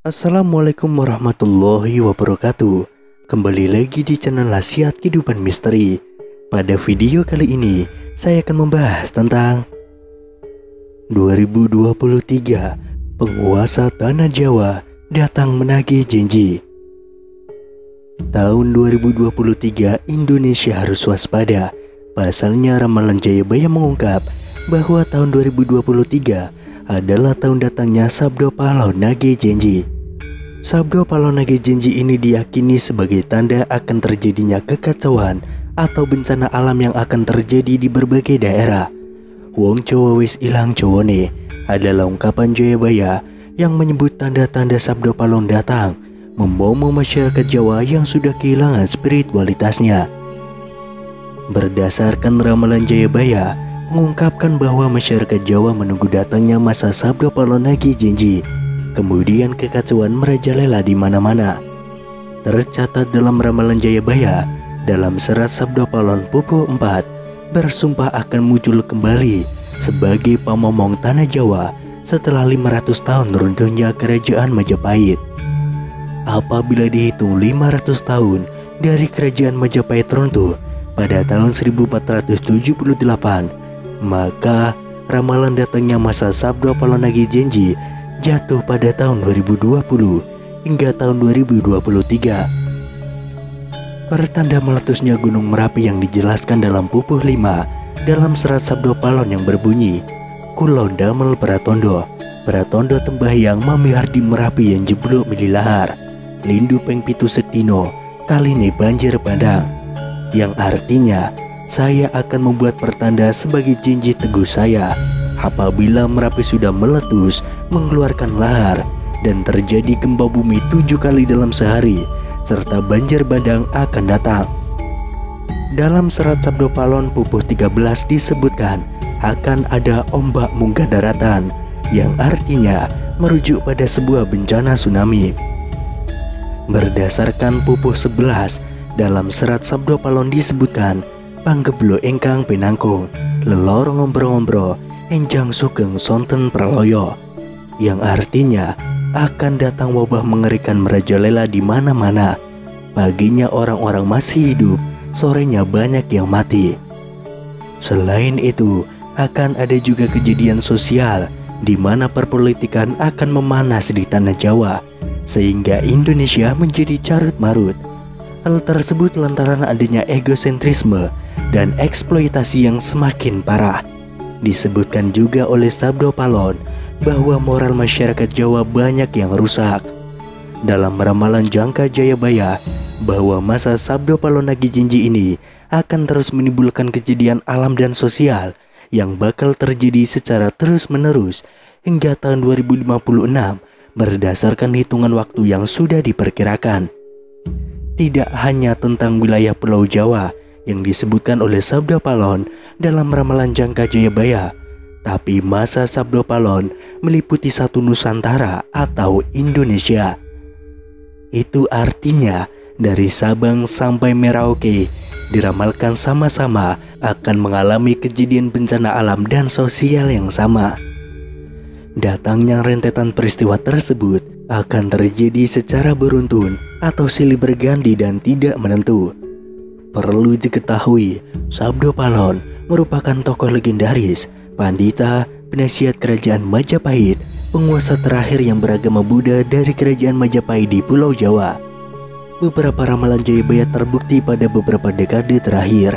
Assalamualaikum warahmatullahi wabarakatuh. Kembali lagi di channel Khasiat Kehidupan Misteri. Pada video kali ini saya akan membahas tentang 2023 penguasa tanah Jawa datang menagih janji. Tahun 2023 Indonesia harus waspada. Pasalnya ramalan Jayabaya mengungkap bahwa tahun 2023 adalah tahun datangnya Sabdo Pahlawan Nagih Janji. Sabdo Pahlawan Nagih Janji ini diyakini sebagai tanda akan terjadinya kekacauan atau bencana alam yang akan terjadi di berbagai daerah. Wong Jawa wis ilang Jawane adalah ungkapan Jayabaya yang menyebut tanda-tanda Sabdo Pahlawan datang, membawa masyarakat Jawa yang sudah kehilangan spiritualitasnya. Berdasarkan ramalan Jayabaya, mengungkapkan bahwa masyarakat Jawa menunggu datangnya masa Sabdo Pahlawan Nagih Janji. Kemudian kekacauan merajalela di mana-mana. Tercatat dalam ramalan Jayabaya, dalam serat Sabdo Pahlawan Pupuh 4, bersumpah akan muncul kembali sebagai pamomong tanah Jawa setelah 500 tahun runtuhnya kerajaan Majapahit. Apabila dihitung 500 tahun dari kerajaan Majapahit runtuh pada tahun 1478, maka ramalan datangnya masa Sabdo Pahlawan Nagih Janji jatuh pada tahun 2020 hingga tahun 2023. Pertanda meletusnya Gunung Merapi yang dijelaskan dalam Pupuh 5 dalam serat Sabdo Pahlawan yang berbunyi, Kulon damel Pratondo, Pratondo tembahyang mamihar di Merapi yang jeblok mililahar, lindu peng pitu setino, kaline banjir bandang. Yang artinya, saya akan membuat pertanda sebagai janji teguh saya. Apabila Merapi sudah meletus, mengeluarkan lahar, dan terjadi gempa bumi 7 kali dalam sehari, serta banjir bandang akan datang. Dalam serat Sabdo Pahlawan Pupuh 13 disebutkan akan ada ombak munggah daratan, yang artinya merujuk pada sebuah bencana tsunami. Berdasarkan Pupuh 11, dalam serat Sabdo Pahlawan disebutkan panggeblo engkang pinangkung, lelor ngombro-ngombro, enjang sugeng sonten praloyo, yang artinya akan datang wabah mengerikan merajalela di mana-mana. Paginya orang-orang masih hidup, sorenya banyak yang mati. Selain itu, akan ada juga kejadian sosial di mana perpolitikan akan memanas di tanah Jawa, sehingga Indonesia menjadi carut-marut. Hal tersebut lantaran adanya egosentrisme dan eksploitasi yang semakin parah. Disebutkan juga oleh Sabdo Pahlawan bahwa moral masyarakat Jawa banyak yang rusak. Dalam ramalan Jangka Jayabaya bahwa masa Sabdo Pahlawan Nagih Janji ini akan terus menimbulkan kejadian alam dan sosial yang bakal terjadi secara terus-menerus hingga tahun 2056 berdasarkan hitungan waktu yang sudah diperkirakan. Tidak hanya tentang wilayah Pulau Jawa yang disebutkan oleh Sabdo Pahlawan dalam ramalan Jangka Jayabaya, tapi masa Sabdo Pahlawan meliputi satu Nusantara atau Indonesia. Itu artinya dari Sabang sampai Merauke diramalkan sama-sama akan mengalami kejadian bencana alam dan sosial yang sama. Datangnya rentetan peristiwa tersebut akan terjadi secara beruntun atau silih berganti dan tidak menentu. Perlu diketahui, Sabdo Pahlawan merupakan tokoh legendaris, pandita, penasihat kerajaan Majapahit, penguasa terakhir yang beragama Buddha dari kerajaan Majapahit di Pulau Jawa. Beberapa ramalan Jayabaya terbukti pada beberapa dekade terakhir.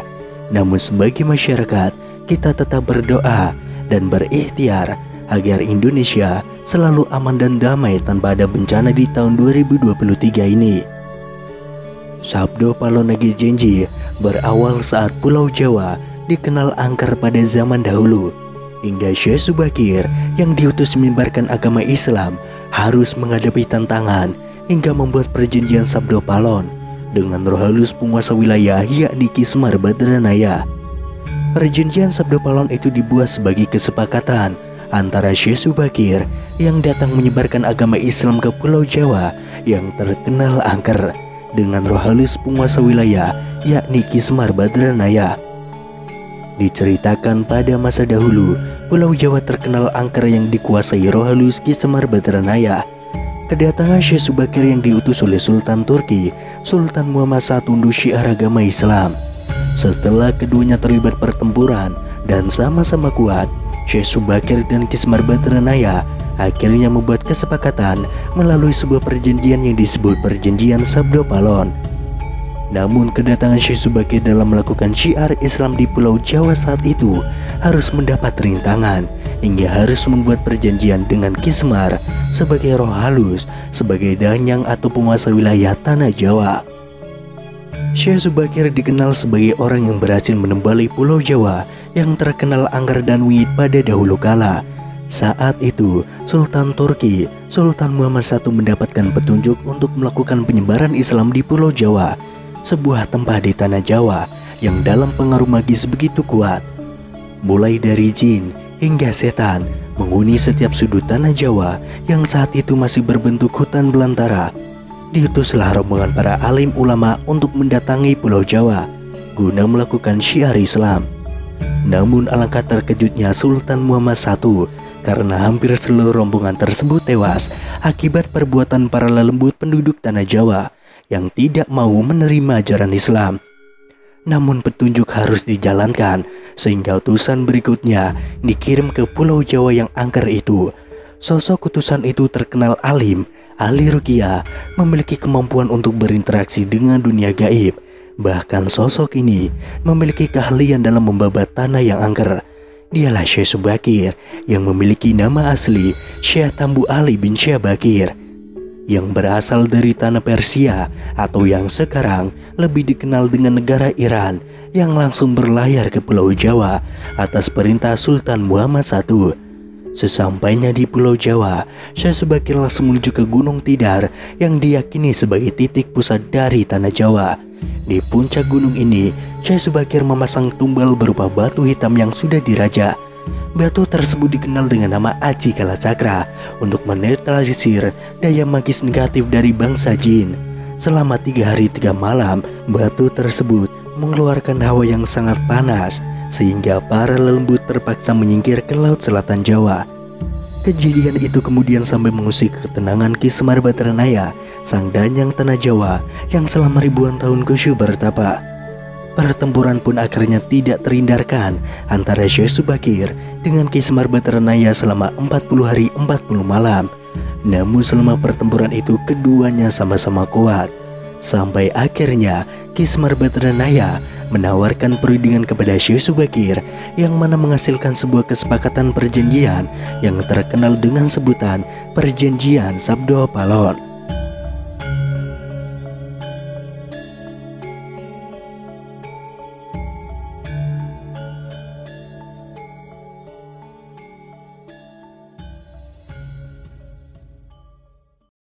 Namun sebagai masyarakat, kita tetap berdoa dan berikhtiar agar Indonesia selalu aman dan damai tanpa ada bencana di tahun 2023 ini. Sabdo Pahlawan Nagih Janji berawal saat Pulau Jawa dikenal angker pada zaman dahulu, hingga Syekh Subakir yang diutus menyebarkan agama Islam harus menghadapi tantangan hingga membuat perjanjian Sabdo Pahlawan dengan roh halus penguasa wilayah yakni Ki Semar Badranaya. Perjanjian Sabdo Pahlawan itu dibuat sebagai kesepakatan antara Syekh Subakir yang datang menyebarkan agama Islam ke Pulau Jawa yang terkenal angker dengan roh halus penguasa wilayah yakni Ki Semar Badranaya. Diceritakan pada masa dahulu, Pulau Jawa terkenal angker yang dikuasai roh halus Ki Semar Badranaya. Kedatangan Syekh Subakir yang diutus oleh Sultan Turki, Sultan Muhammad I untuk syiar agama Islam. Setelah keduanya terlibat pertempuran dan sama-sama kuat, Syekh Subakir dan Kismar Badranaya akhirnya membuat kesepakatan melalui sebuah perjanjian yang disebut Perjanjian Sabdo Palon. Namun kedatangan Syekh Subakir dalam melakukan syiar Islam di Pulau Jawa saat itu harus mendapat rintangan, hingga harus membuat perjanjian dengan Kismar sebagai roh halus, sebagai danyang atau penguasa wilayah tanah Jawa. Syekh Subakir dikenal sebagai orang yang berhasil menembali Pulau Jawa yang terkenal angker dan wingit pada dahulu kala. Saat itu, Sultan Turki, Sultan Muhammad I mendapatkan petunjuk untuk melakukan penyebaran Islam di Pulau Jawa, sebuah tempat di tanah Jawa yang dalam pengaruh magis begitu kuat. Mulai dari jin hingga setan menghuni setiap sudut tanah Jawa yang saat itu masih berbentuk hutan belantara. Diutuslah rombongan para alim ulama untuk mendatangi Pulau Jawa guna melakukan syiar Islam. Namun alangkah terkejutnya Sultan Muhammad I karena hampir seluruh rombongan tersebut tewas akibat perbuatan para lelembut penduduk tanah Jawa yang tidak mau menerima ajaran Islam. Namun petunjuk harus dijalankan, sehingga utusan berikutnya dikirim ke Pulau Jawa yang angker itu. Sosok utusan itu terkenal alim, ahli ruqyah, memiliki kemampuan untuk berinteraksi dengan dunia gaib. Bahkan sosok ini memiliki keahlian dalam membabat tanah yang angker. Dialah Syekh Subakir yang memiliki nama asli Syekh Tambu Ali bin Syekh Bakir, yang berasal dari tanah Persia atau yang sekarang lebih dikenal dengan negara Iran, yang langsung berlayar ke Pulau Jawa atas perintah Sultan Muhammad I. Sesampainya di Pulau Jawa, Syekh Subakir langsung menuju ke Gunung Tidar yang diyakini sebagai titik pusat dari tanah Jawa. Di puncak gunung ini, Syekh Subakir memasang tumbal berupa batu hitam yang sudah dirajak. Batu tersebut dikenal dengan nama Aji Kalacakra untuk menetralisir daya magis negatif dari bangsa jin. Selama 3 hari 3 malam, batu tersebut mengeluarkan hawa yang sangat panas, sehingga para lelembut terpaksa menyingkir ke Laut Selatan Jawa. Kejadian itu kemudian sampai mengusik ketenangan Ki Semar Badranaya, sang danyang tanah Jawa yang selama ribuan tahun khusyuk bertapa. Pertempuran pun akhirnya tidak terhindarkan antara Syekh Subakir dengan Ki Semar Badranaya selama 40 hari 40 malam. Namun selama pertempuran itu keduanya sama-sama kuat, sampai akhirnya Ki Semar Badranaya menawarkan perundingan kepada Syekh Subakir, yang mana menghasilkan sebuah kesepakatan perjanjian yang terkenal dengan sebutan Perjanjian Sabdo Palon.